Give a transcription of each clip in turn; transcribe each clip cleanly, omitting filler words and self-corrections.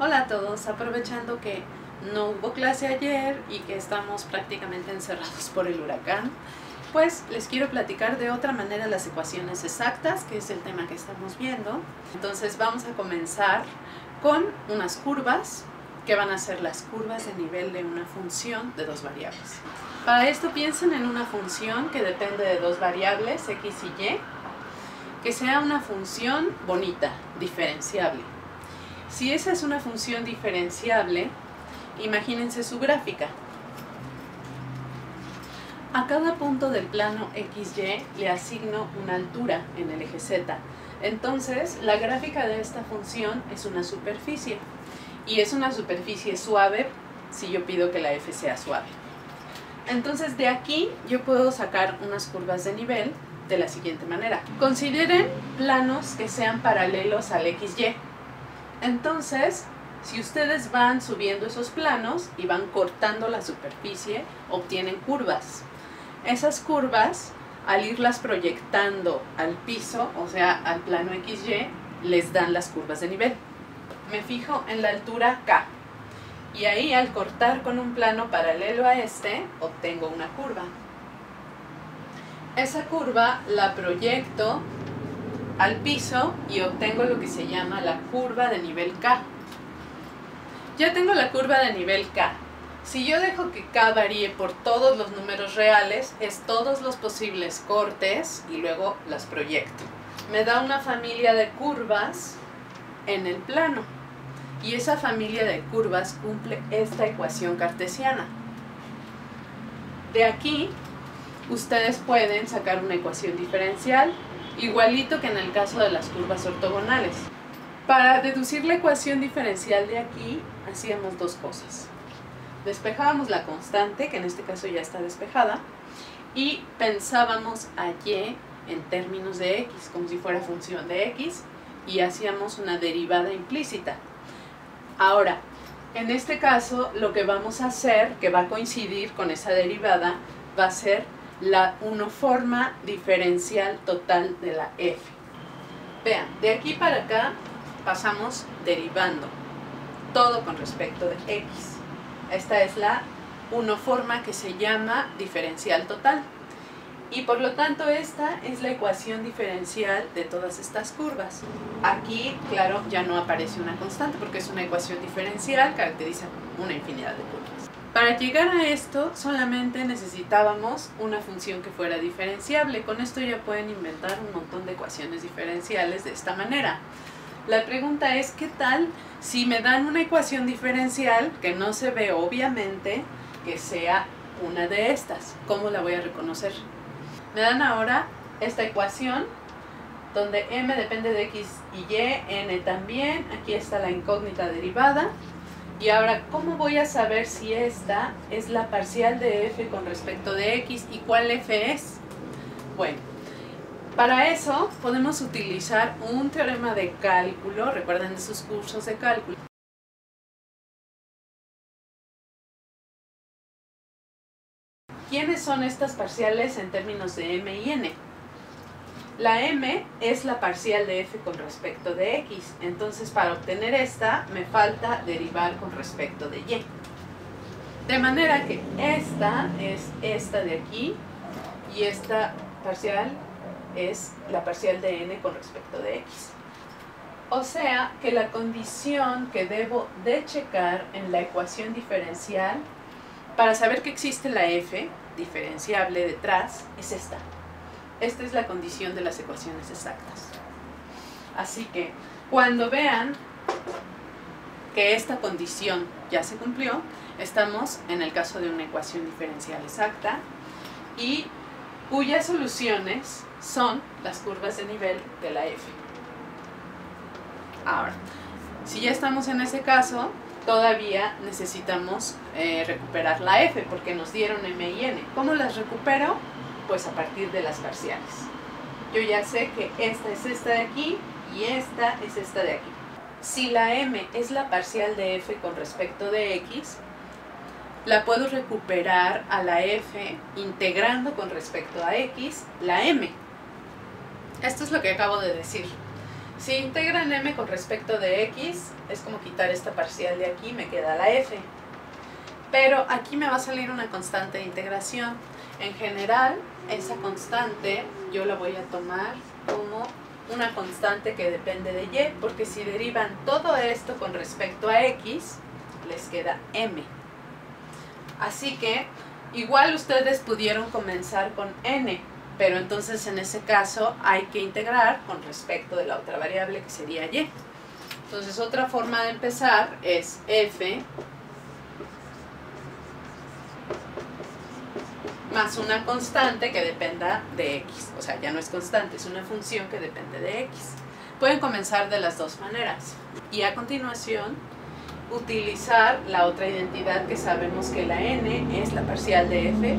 Hola a todos, aprovechando que no hubo clase ayer y que estamos prácticamente encerrados por el huracán, pues les quiero platicar de otra manera las ecuaciones exactas, que es el tema que estamos viendo. Entonces vamos a comenzar con unas curvas, que van a ser las curvas de nivel de una función de dos variables. Para esto piensen en una función que depende de dos variables, x y y, que sea una función bonita, diferenciable. Si esa es una función diferenciable, imagínense su gráfica. A cada punto del plano XY le asigno una altura en el eje Z. Entonces, la gráfica de esta función es una superficie. Y es una superficie suave si yo pido que la F sea suave. Entonces, de aquí yo puedo sacar unas curvas de nivel de la siguiente manera. Consideren planos que sean paralelos al XY. Entonces, si ustedes van subiendo esos planos y van cortando la superficie, obtienen curvas. Esas curvas, al irlas proyectando al piso, o sea, al plano XY, les dan las curvas de nivel. Me fijo en la altura K. Y ahí, al cortar con un plano paralelo a este, obtengo una curva. Esa curva la proyecto al piso y obtengo lo que se llama la curva de nivel K. Ya tengo la curva de nivel K. Si yo dejo que K varíe por todos los números reales, es todos los posibles cortes y luego las proyecto. Me da una familia de curvas en el plano. Y esa familia de curvas cumple esta ecuación cartesiana. De aquí, ustedes pueden sacar una ecuación diferencial, igualito que en el caso de las curvas ortogonales. Para deducir la ecuación diferencial de aquí, hacíamos dos cosas. Despejábamos la constante, que en este caso ya está despejada, y pensábamos a y en términos de x, como si fuera función de x, y hacíamos una derivada implícita. Ahora, en este caso, lo que vamos a hacer, que va a coincidir con esa derivada, va a ser la uniforma diferencial total de la f. Vean, de aquí para acá pasamos derivando todo con respecto de x. Esta es la uniforma que se llama diferencial total. Y por lo tanto esta es la ecuación diferencial de todas estas curvas. Aquí, claro, ya no aparece una constante porque es una ecuación diferencial, caracteriza una infinidad de curvas. Para llegar a esto solamente necesitábamos una función que fuera diferenciable. Con esto ya pueden inventar un montón de ecuaciones diferenciales de esta manera. La pregunta es, ¿qué tal si me dan una ecuación diferencial que no se ve obviamente que sea una de estas? ¿Cómo la voy a reconocer? Me dan ahora esta ecuación donde m depende de x y y, n también, aquí está la incógnita derivada. Y ahora, ¿cómo voy a saber si esta es la parcial de f con respecto de x y cuál f es? Bueno, para eso podemos utilizar un teorema de cálculo, recuerden de sus cursos de cálculo. ¿Quiénes son estas parciales en términos de m y n? La m es la parcial de f con respecto de x, entonces para obtener esta me falta derivar con respecto de y. De manera que esta es esta de aquí y esta parcial es la parcial de n con respecto de x. O sea que la condición que debo de checar en la ecuación diferencial para saber que existe la f diferenciable detrás es esta. Esta es la condición de las ecuaciones exactas. Así que cuando vean que esta condición ya se cumplió, estamos en el caso de una ecuación diferencial exacta y cuyas soluciones son las curvas de nivel de la f. Ahora, si ya estamos en ese caso, todavía necesitamos recuperar la f porque nos dieron m y n. ¿Cómo las recupero? Pues a partir de las parciales. Yo ya sé que esta es esta de aquí y esta es esta de aquí. Si la m es la parcial de f con respecto de x, la puedo recuperar a la f integrando con respecto a x la m. Esto es lo que acabo de decir. Si integran m con respecto de x, es como quitar esta parcial de aquí, me queda la f. Pero aquí me va a salir una constante de integración. En general, esa constante yo la voy a tomar como una constante que depende de y, porque si derivan todo esto con respecto a x, les queda m. Así que, igual ustedes pudieron comenzar con n, pero entonces en ese caso hay que integrar con respecto de la otra variable que sería y. Entonces otra forma de empezar es f más una constante que dependa de x. O sea, ya no es constante, es una función que depende de x. Pueden comenzar de las dos maneras. Y a continuación, utilizar la otra identidad que sabemos que la n es la parcial de f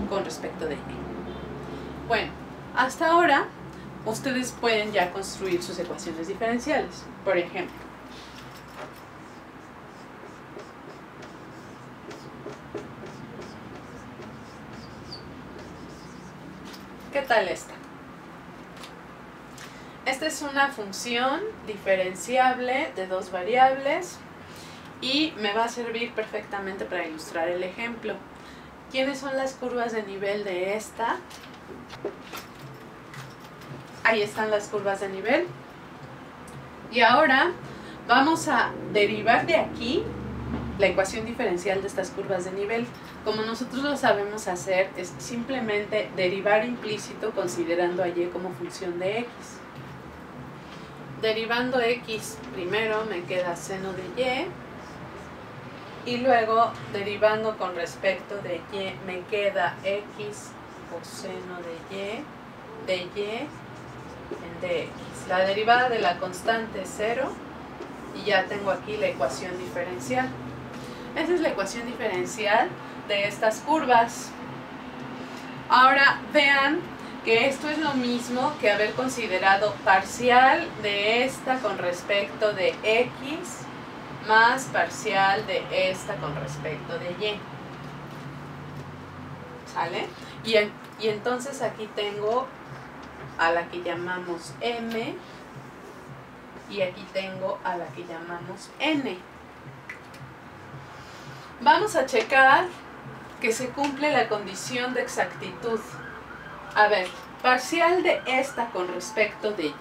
con respecto de y. Bueno, hasta ahora ustedes pueden ya construir sus ecuaciones diferenciales. Por ejemplo, ¿qué tal esta? Esta es una función diferenciable de dos variables y me va a servir perfectamente para ilustrar el ejemplo. ¿Quiénes son las curvas de nivel de esta? Ahí están las curvas de nivel. Y ahora vamos a derivar de aquí la ecuación diferencial de estas curvas de nivel. Como nosotros lo sabemos hacer, es simplemente derivar implícito considerando a y como función de x. Derivando x, primero me queda seno de y luego derivando con respecto de y me queda x coseno de y en dx. La derivada de la constante es 0 y ya tengo aquí la ecuación diferencial. Esa es la ecuación diferencial de estas curvas. Ahora vean que esto es lo mismo que haber considerado parcial de esta con respecto de x más parcial de esta con respecto de y. ¿Sale? Y entonces aquí tengo a la que llamamos m y aquí tengo a la que llamamos n. Vamos a checar que se cumple la condición de exactitud. A ver, parcial de esta con respecto de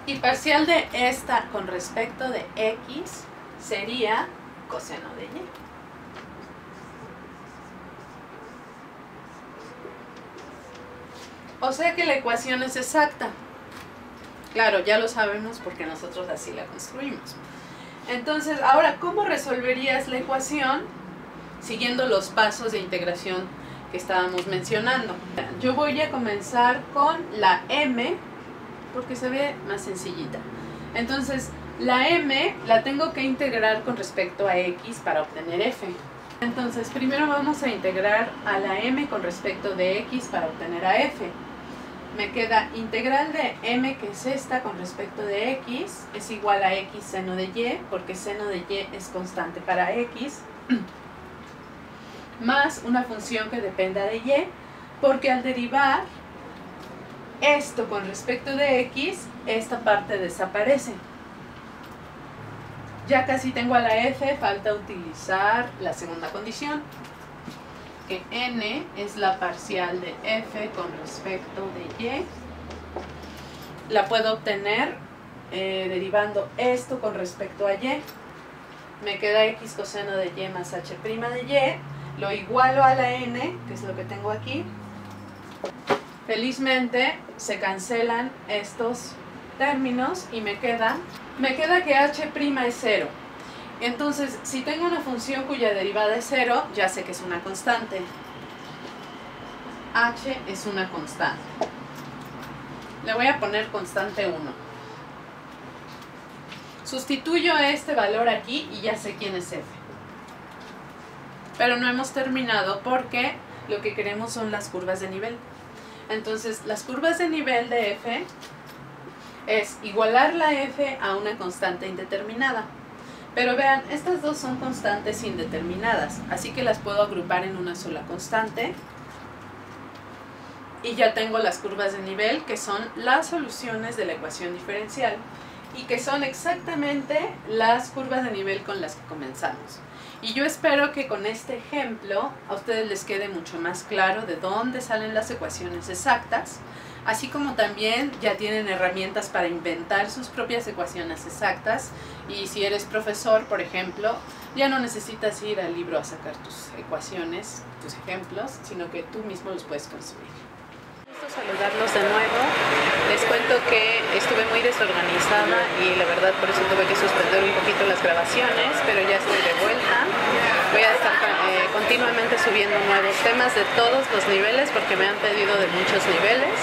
y parcial de esta con respecto de x sería coseno de y. O sea que la ecuación es exacta. Claro, ya lo sabemos porque nosotros así la construimos. Entonces, ahora, ¿cómo resolverías la ecuación siguiendo los pasos de integración que estábamos mencionando? Yo voy a comenzar con la m porque se ve más sencillita. Entonces, la m la tengo que integrar con respecto a x para obtener f. Entonces, primero vamos a integrar a la m con respecto de x para obtener a f. Me queda integral de m, que es esta, con respecto de x, es igual a x seno de y, porque seno de y es constante para x, más una función que dependa de y, porque al derivar esto con respecto de x, esta parte desaparece. Ya casi tengo a la f, falta utilizar la segunda condición, que n es la parcial de f con respecto de y. La puedo obtener derivando esto con respecto a y. Me queda x coseno de y más h' de y. Lo igualo a la n, que es lo que tengo aquí. Felizmente se cancelan estos términos y me queda que h' es 0. Entonces, si tengo una función cuya derivada es 0, ya sé que es una constante. H es una constante. Le voy a poner constante 1. Sustituyo este valor aquí y ya sé quién es f. Pero no hemos terminado porque lo que queremos son las curvas de nivel. Entonces, las curvas de nivel de f es igualar la f a una constante indeterminada. Pero vean, estas dos son constantes indeterminadas, así que las puedo agrupar en una sola constante. Y ya tengo las curvas de nivel, que son las soluciones de la ecuación diferencial y que son exactamente las curvas de nivel con las que comenzamos. Y yo espero que con este ejemplo a ustedes les quede mucho más claro de dónde salen las ecuaciones exactas, así como también ya tienen herramientas para inventar sus propias ecuaciones exactas. Y si eres profesor, por ejemplo, ya no necesitas ir al libro a sacar tus ecuaciones, tus ejemplos, sino que tú mismo los puedes construir. Saludarlos de nuevo. Les cuento que estuve muy desorganizada y la verdad por eso tuve que suspender un poquito las grabaciones, pero ya estoy de vuelta. Voy a estar continuamente subiendo nuevos temas de todos los niveles porque me han pedido de muchos niveles.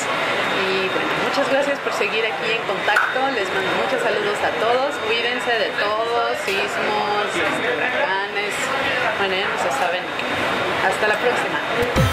Y bueno, muchas gracias por seguir aquí en contacto. Les mando muchos saludos a todos. Cuídense de todos, sismos, huracanes. Bueno, ya no se saben. Hasta la próxima.